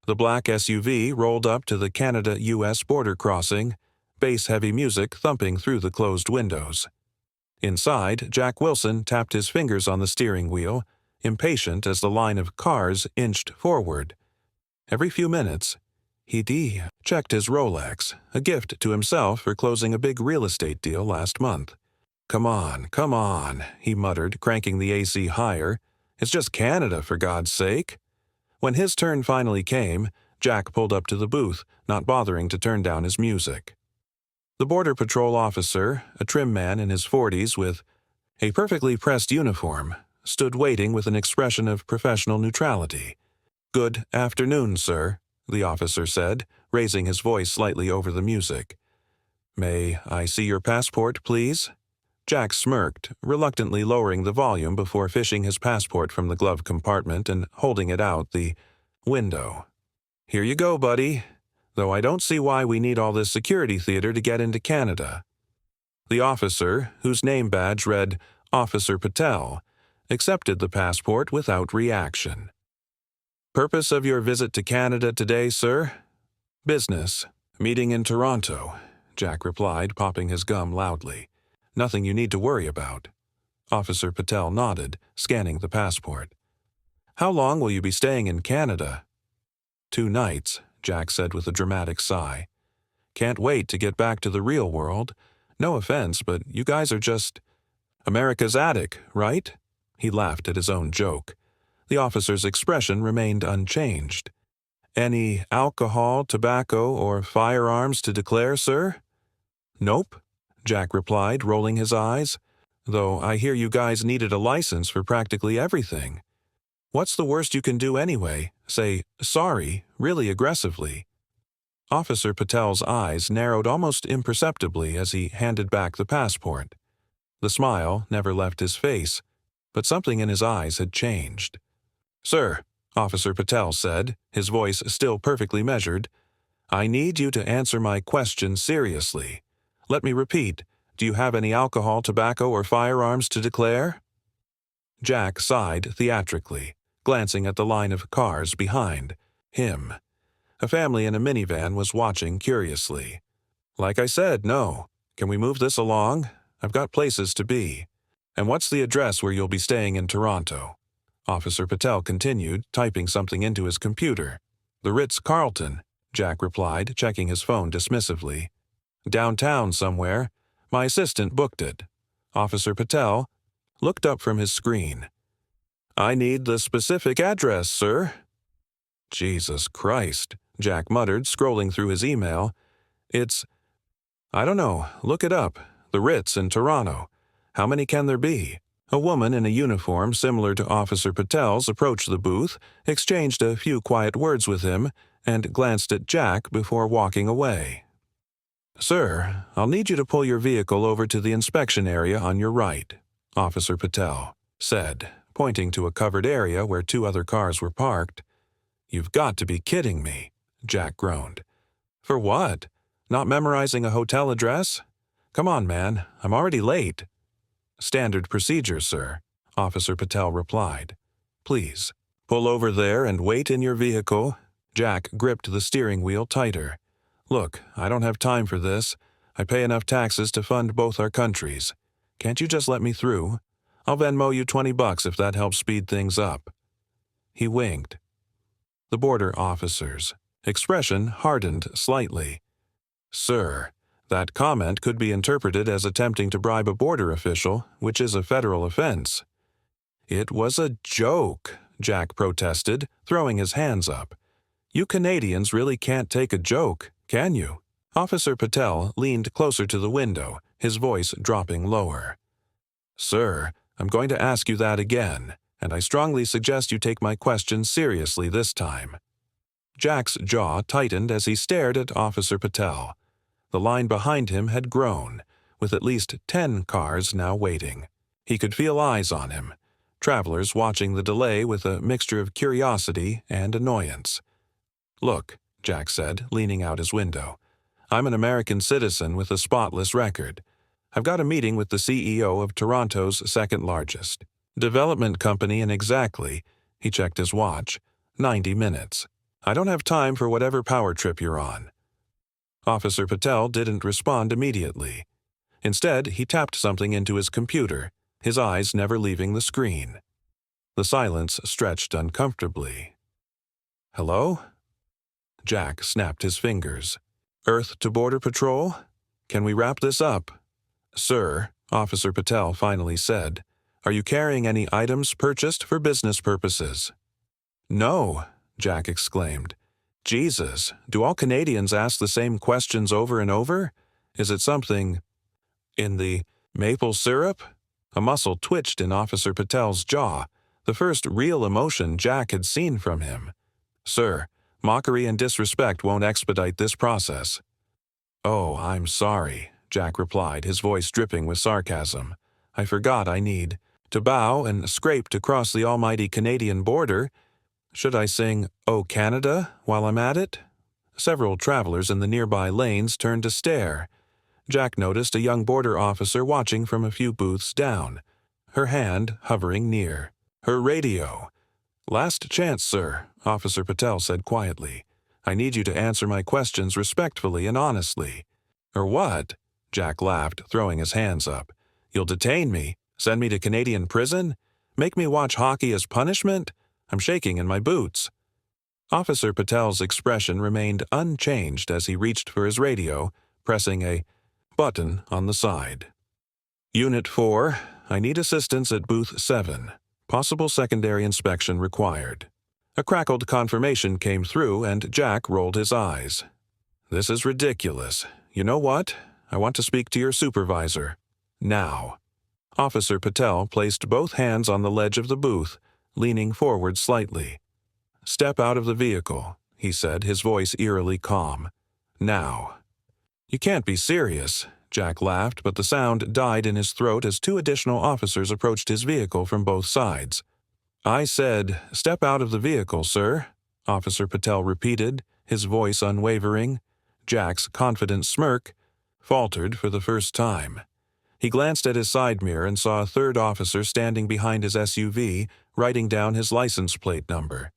The black SUV rolled up to the Canada-U.S. border crossing, bass-heavy music thumping through the closed windows. Inside, Jack Wilson tapped his fingers on the steering wheel, impatient as the line of cars inched forward. Every few minutes, he checked his Rolex, a gift to himself for closing a big real estate deal last month. Come on, he muttered, cranking the AC higher. It's just Canada, for God's sake. When his turn finally came, Jack pulled up to the booth, not bothering to turn down his music. The Border Patrol officer, a trim man in his 40s with a perfectly pressed uniform, stood waiting with an expression of professional neutrality. "Good afternoon, sir," the officer said, raising his voice slightly over the music. "May I see your passport, please?" Jack smirked, reluctantly lowering the volume before fishing his passport from the glove compartment and holding it out the window. "Here you go, buddy. Though I don't see why we need all this security theater to get into Canada." The officer, whose name badge read Officer Patel, accepted the passport without reaction. "Purpose of your visit to Canada today, sir?" "Business. Meeting in Toronto," Jack replied, popping his gum loudly. "Nothing you need to worry about." Officer Patel nodded, scanning the passport. "How long will you be staying in Canada?" 2 nights, Jack said with a dramatic sigh. "Can't wait to get back to the real world. No offense, but you guys are just America's attic, right?" He laughed at his own joke. The officer's expression remained unchanged. "Any alcohol, tobacco, or firearms to declare, sir?" "Nope," Jack replied, rolling his eyes. "Though I hear you guys needed a license for practically everything. What's the worst you can do anyway? Say sorry, really aggressively." Officer Patel's eyes narrowed almost imperceptibly as he handed back the passport. The smile never left his face, but something in his eyes had changed. "Sir," Officer Patel said, his voice still perfectly measured, "I need you to answer my question seriously. Let me repeat, do you have any alcohol, tobacco, or firearms to declare?" Jack sighed theatrically, glancing at the line of cars behind him. A family in a minivan was watching curiously. "Like I said, no. Can we move this along? I've got places to be. And what's the address where you'll be staying in Toronto?" Officer Patel continued, typing something into his computer. "The Ritz-Carlton," Jack replied, checking his phone dismissively. "Downtown somewhere. My assistant booked it." Officer Patel looked up from his screen. "I need the specific address, sir." "Jesus Christ," Jack muttered, scrolling through his email. I don't know, look it up. The Ritz in Toronto. How many can there be?" A woman in a uniform similar to Officer Patel's approached the booth, exchanged a few quiet words with him, and glanced at Jack before walking away. "Sir, I'll need you to pull your vehicle over to the inspection area on your right," Officer Patel said, pointing to a covered area where 2 other cars were parked. "You've got to be kidding me," Jack groaned. "For what? Not memorizing a hotel address? Come on, man, I'm already late." "Standard procedure, sir," Officer Patel replied. "Please, pull over there and wait in your vehicle." Jack gripped the steering wheel tighter. "Look, I don't have time for this. I pay enough taxes to fund both our countries. Can't you just let me through? I'll Venmo you $20 if that helps speed things up." He winked. The border officer's expression hardened slightly. "Sir, that comment could be interpreted as attempting to bribe a border official, which is a federal offense." "It was a joke," Jack protested, throwing his hands up. "You Canadians really can't take a joke, can you?" Officer Patel leaned closer to the window, his voice dropping lower. "Sir, I'm going to ask you that again, and I strongly suggest you take my question seriously this time." Jack's jaw tightened as he stared at Officer Patel. The line behind him had grown, with at least 10 cars now waiting. He could feel eyes on him, travelers watching the delay with a mixture of curiosity and annoyance. "Look," Jack said, leaning out his window, "I'm an American citizen with a spotless record. I've got a meeting with the CEO of Toronto's second-largest development company in exactly," he checked his watch, "90 minutes. I don't have time for whatever power trip you're on." Officer Patel didn't respond immediately. Instead, he tapped something into his computer, his eyes never leaving the screen. The silence stretched uncomfortably. "Hello?" Jack snapped his fingers. "Earth to Border Patrol? Can we wrap this up?" "Sir," Officer Patel finally said, "are you carrying any items purchased for business purposes?" "No," Jack exclaimed. "Jesus, do all Canadians ask the same questions over and over? Is it something in the maple syrup?" A muscle twitched in Officer Patel's jaw, the first real emotion Jack had seen from him. "Sir, mockery and disrespect won't expedite this process." "Oh, I'm sorry," Jack replied, his voice dripping with sarcasm. "I forgot I need to bow and scrape to cross the almighty Canadian border. Should I sing 'Oh Canada' while I'm at it?" Several travelers in the nearby lanes turned to stare. Jack noticed a young border officer watching from a few booths down, her hand hovering near. Her radio. "Last chance, sir," Officer Patel said quietly. "I need you to answer my questions respectfully and honestly." "Or what?" Jack laughed, throwing his hands up. "You'll detain me? Send me to Canadian prison? Make me watch hockey as punishment? I'm shaking in my boots." Officer Patel's expression remained unchanged as he reached for his radio, pressing a button on the side. "Unit 4, I need assistance at booth 7. Possible secondary inspection required." A crackled confirmation came through and Jack rolled his eyes. "This is ridiculous. You know what? I want to speak to your supervisor. Now." Officer Patel placed both hands on the ledge of the booth, leaning forward slightly. "Step out of the vehicle," he said, his voice eerily calm. "Now." "You can't be serious," Jack laughed, but the sound died in his throat as two additional officers approached his vehicle from both sides. "I said, step out of the vehicle, sir," Officer Patel repeated, his voice unwavering. Jack's confident smirk faltered for the first time. He glanced at his side mirror and saw a third officer standing behind his SUV, writing down his license plate number.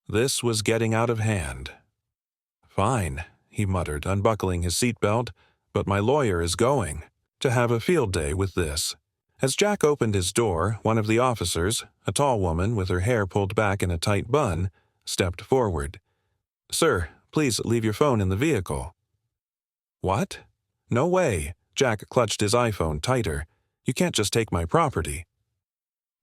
This was getting out of hand. "Fine," he muttered, unbuckling his seatbelt, "but my lawyer is going to have a field day with this." As Jack opened his door, one of the officers, a tall woman with her hair pulled back in a tight bun, stepped forward. "Sir, please leave your phone in the vehicle." "What? No way." Jack clutched his iPhone tighter. "You can't just take my property."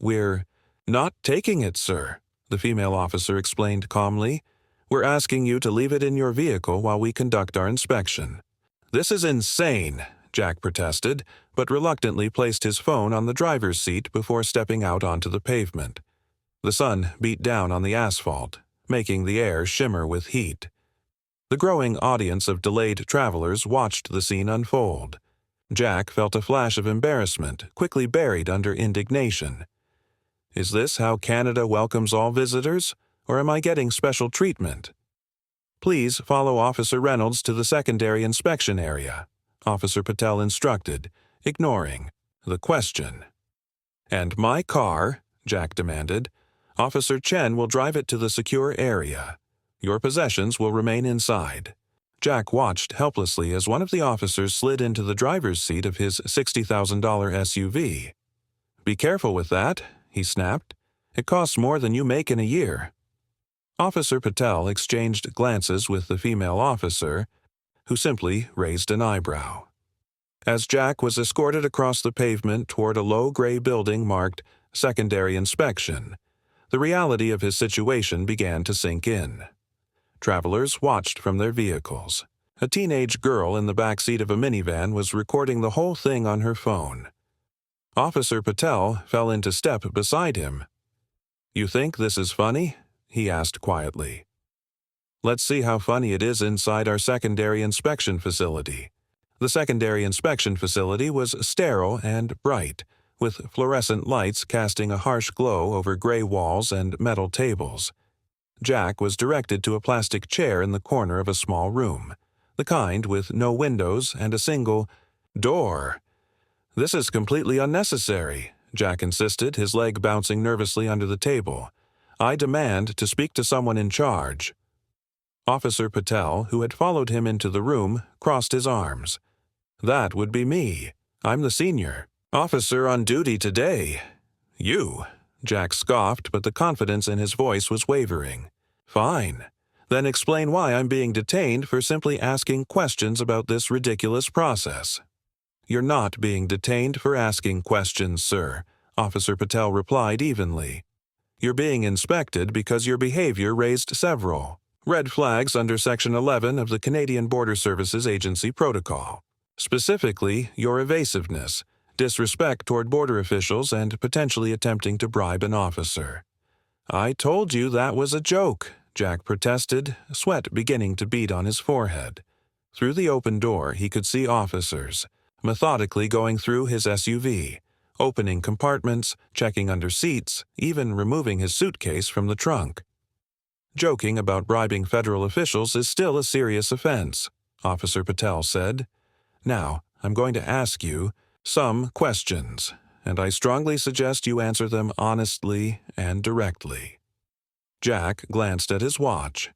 "We're not taking it, sir," the female officer explained calmly. "We're asking you to leave it in your vehicle while we conduct our inspection." "This is insane," Jack protested, but reluctantly placed his phone on the driver's seat before stepping out onto the pavement. The sun beat down on the asphalt, making the air shimmer with heat. The growing audience of delayed travelers watched the scene unfold. Jack felt a flash of embarrassment, quickly buried under indignation. Is this how Canada welcomes all visitors, or am I getting special treatment? "Please follow Officer Reynolds to the secondary inspection area," Officer Patel instructed, ignoring the question. "And my car," Jack demanded. "Officer Chen will drive it to the secure area. Your possessions will remain inside." Jack watched helplessly as one of the officers slid into the driver's seat of his $60,000 SUV. "Be careful with that," he snapped. "It costs more than you make in a year." Officer Patel exchanged glances with the female officer, who simply raised an eyebrow. As Jack was escorted across the pavement toward a low gray building marked Secondary Inspection, the reality of his situation began to sink in. Travelers watched from their vehicles. A teenage girl in the back seat of a minivan was recording the whole thing on her phone. Officer Patel fell into step beside him. "You think this is funny?" he asked quietly. "Let's see how funny it is inside our secondary inspection facility." The secondary inspection facility was sterile and bright, with fluorescent lights casting a harsh glow over gray walls and metal tables. Jack was directed to a plastic chair in the corner of a small room, the kind with no windows and a single door. "This is completely unnecessary," Jack insisted, his leg bouncing nervously under the table. "I demand to speak to someone in charge." Officer Patel, who had followed him into the room, crossed his arms. "That would be me. I'm the senior officer on duty today." "You?" Jack scoffed, but the confidence in his voice was wavering. "Fine. Then explain why I'm being detained for simply asking questions about this ridiculous process." "You're not being detained for asking questions, sir," Officer Patel replied evenly. "You're being inspected because your behavior raised several red flags under Section 11 of the Canadian Border Services Agency Protocol. Specifically, your evasiveness, disrespect toward border officials, and potentially attempting to bribe an officer." "I told you that was a joke," Jack protested, sweat beginning to bead on his forehead. Through the open door, he could see officers, methodically going through his SUV, opening compartments, checking under seats, even removing his suitcase from the trunk. "Joking about bribing federal officials is still a serious offense," Officer Patel said. "Now, I'm going to ask you some questions, and I strongly suggest you answer them honestly and directly." Jack glanced at his watch.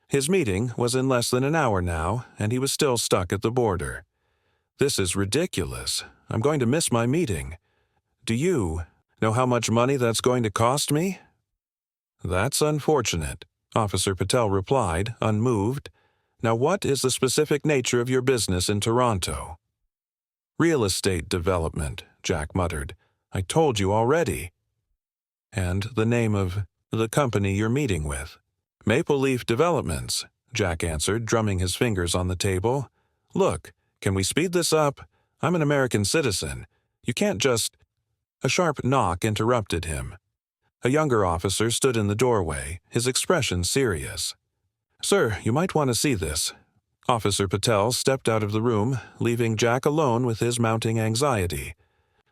His meeting was in less than an hour now, and he was still stuck at the border. "This is ridiculous. I'm going to miss my meeting. Do you know how much money that's going to cost me?" "That's unfortunate," Officer Patel replied, unmoved. "Now, what is the specific nature of your business in Toronto?" "Real estate development," Jack muttered. "I told you already." "And the name of the company you're meeting with?" "Maple Leaf Developments," Jack answered, drumming his fingers on the table. "Look, can we speed this up? I'm an American citizen. You can't just—" A sharp knock interrupted him. A younger officer stood in the doorway, his expression serious. "Sir, you might want to see this." Officer Patel stepped out of the room, leaving Jack alone with his mounting anxiety.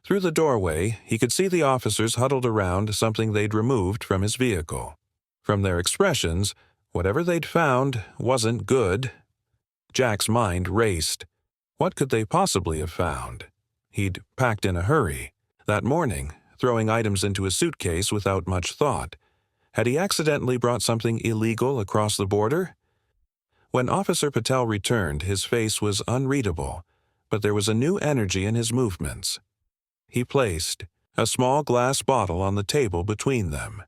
Through the doorway, he could see the officers huddled around something they'd removed from his vehicle. From their expressions, whatever they'd found wasn't good. Jack's mind raced. What could they possibly have found? He'd packed in a hurry. That morning, throwing items into his suitcase without much thought. Had he accidentally brought something illegal across the border? When Officer Patel returned, his face was unreadable, but there was a new energy in his movements. He placed a small glass bottle on the table between them.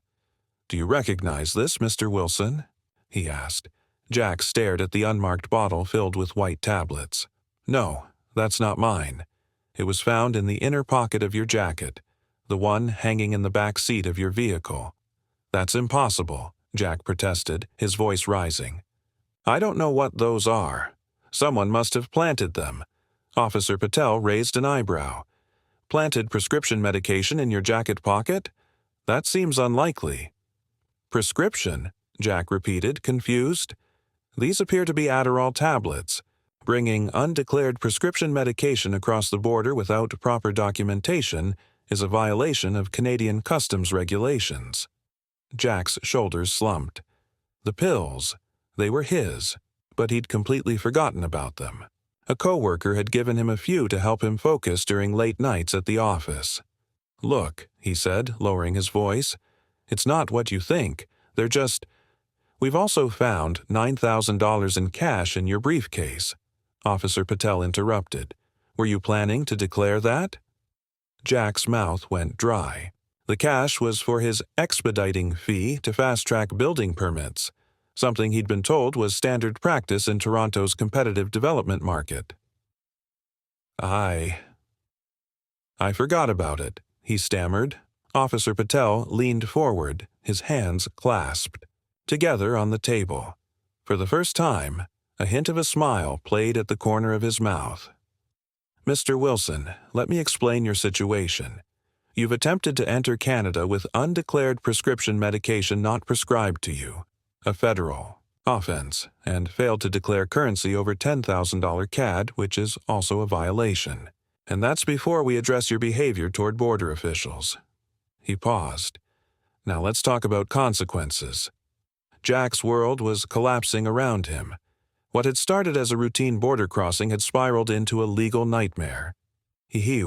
"Do you recognize this, Mr. Wilson?" he asked. Jack stared at the unmarked bottle filled with white tablets. "No, that's not mine. It was found in the inner pocket of your jacket, the one hanging in the back seat of your vehicle." "That's impossible," Jack protested, his voice rising. "I don't know what those are. Someone must have planted them." Officer Patel raised an eyebrow. "Planted prescription medication in your jacket pocket? That seems unlikely." "Prescription?" Jack repeated, confused. "These appear to be Adderall tablets. Bringing undeclared prescription medication across the border without proper documentation is a violation of Canadian customs regulations." Jack's shoulders slumped. The pills, they were his, but he'd completely forgotten about them. A coworker had given him a few to help him focus during late nights at the office. "Look," he said, lowering his voice, "it's not what you think. They're just— We've also found $9,000 in cash in your briefcase." Officer Patel interrupted. "Were you planning to declare that?" Jack's mouth went dry. The cash was for his expediting fee to fast-track building permits, something he'd been told was standard practice in Toronto's competitive development market. I forgot about it," he stammered. Officer Patel leaned forward, his hands clasped, together on the table. For the first time, a hint of a smile played at the corner of his mouth. "Mr. Wilson, let me explain your situation. You've attempted to enter Canada with undeclared prescription medication not prescribed to you, a federal offense, and failed to declare currency over $10,000 CAD, which is also a violation. And that's before we address your behavior toward border officials." He paused. "Now let's talk about consequences." Jack's world was collapsing around him. What had started as a routine border crossing had spiraled into a legal nightmare. He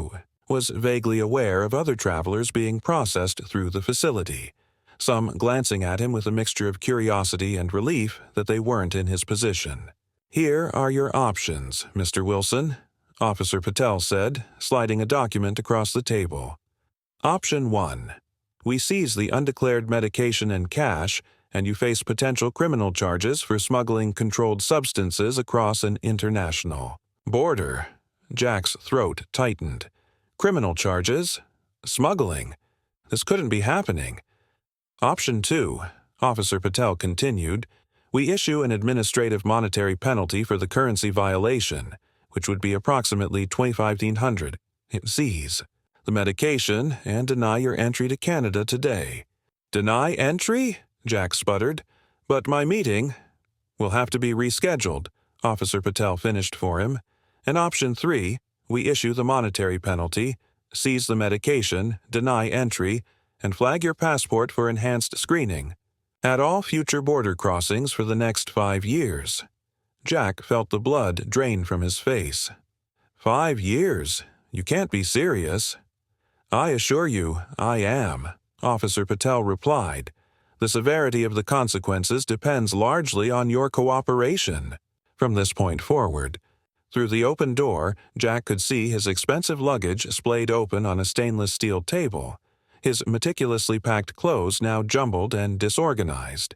was vaguely aware of other travelers being processed through the facility, some glancing at him with a mixture of curiosity and relief that they weren't in his position. "Here are your options, Mr. Wilson," Officer Patel said, sliding a document across the table. "Option 1. We seize the undeclared medication and cash, and you face potential criminal charges for smuggling controlled substances across an international border." Jack's throat tightened. Criminal charges? Smuggling? This couldn't be happening. "Option 2, Officer Patel continued, we issue an administrative monetary penalty for the currency violation, which would be approximately $2,500. Seize the medication and deny your entry to Canada today." "Deny entry?" Jack sputtered. "But my meeting will have to be rescheduled," Officer Patel finished for him. "And option 3, we issue the monetary penalty, seize the medication, deny entry, and flag your passport for enhanced screening at all future border crossings for the next 5 years. Jack felt the blood drain from his face. 5 years? You can't be serious." "I assure you, I am," Officer Patel replied. "The severity of the consequences depends largely on your cooperation." From this point forward, through the open door, Jack could see his expensive luggage splayed open on a stainless steel table, his meticulously packed clothes now jumbled and disorganized.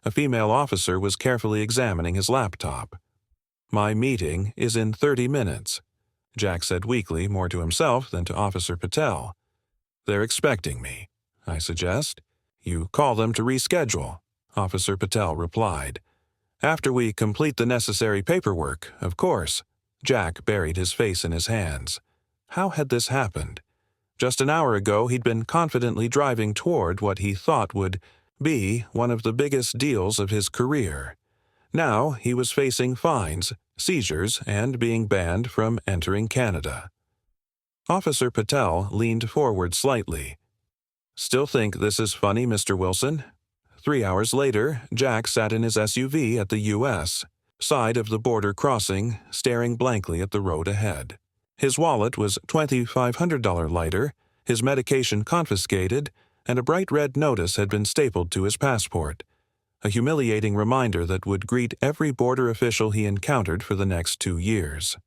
A female officer was carefully examining his laptop. "My meeting is in 30 minutes, Jack said weakly, more to himself than to Officer Patel. "They're expecting me, I suggest." "You call them to reschedule," Officer Patel replied. "After we complete the necessary paperwork, of course." Jack buried his face in his hands. How had this happened? Just an hour ago he'd been confidently driving toward what he thought would be one of the biggest deals of his career. Now he was facing fines, seizures, and being banned from entering Canada. Officer Patel leaned forward slightly. "Still think this is funny, Mr. Wilson?" 3 hours later, Jack sat in his SUV at the U.S. side of the border crossing, staring blankly at the road ahead. His wallet was $2,500 lighter, his medication confiscated, and a bright red notice had been stapled to his passport, a humiliating reminder that would greet every border official he encountered for the next 2 years.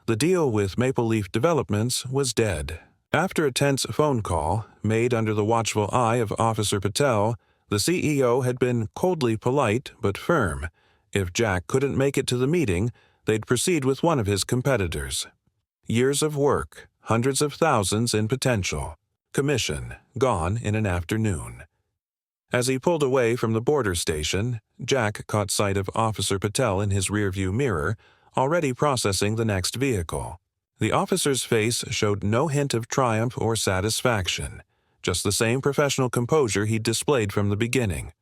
The deal with Maple Leaf Developments was dead. After a tense phone call, made under the watchful eye of Officer Patel, the CEO had been coldly polite but firm. If Jack couldn't make it to the meeting, they'd proceed with one of his competitors. Years of work, hundreds of thousands in potential. Commission, gone in an afternoon. As he pulled away from the border station, Jack caught sight of Officer Patel in his rearview mirror, already processing the next vehicle. The officer's face showed no hint of triumph or satisfaction, just the same professional composure he'd displayed from the beginning.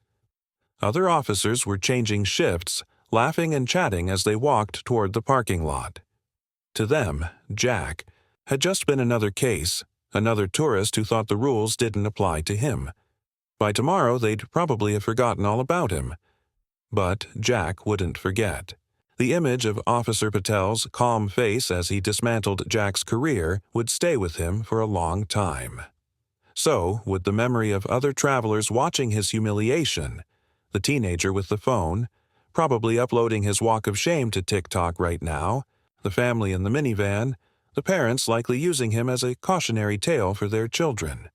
Other officers were changing shifts, laughing and chatting as they walked toward the parking lot. To them, Jack had just been another case, another tourist who thought the rules didn't apply to him. By tomorrow, they'd probably have forgotten all about him. But Jack wouldn't forget. The image of Officer Patel's calm face as he dismantled Jack's career would stay with him for a long time. So would the memory of other travelers watching his humiliation, the teenager with the phone, probably uploading his walk of shame to TikTok right now, the family in the minivan, the parents likely using him as a cautionary tale for their children.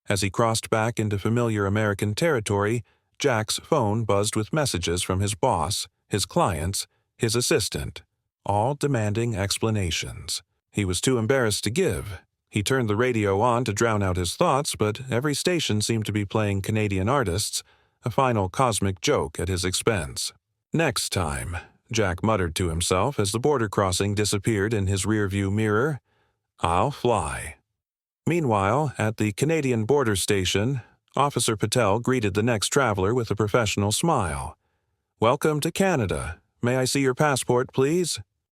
As he crossed back into familiar American territory, Jack's phone buzzed with messages from his boss, his clients, his assistant, all demanding explanations. He was too embarrassed to give. He turned the radio on to drown out his thoughts, but every station seemed to be playing Canadian artists, a final cosmic joke at his expense. "Next time," Jack muttered to himself as the border crossing disappeared in his rearview mirror, "I'll fly." Meanwhile, at the Canadian border station, Officer Patel greeted the next traveler with a professional smile. "Welcome to Canada. May I see your passport, please?"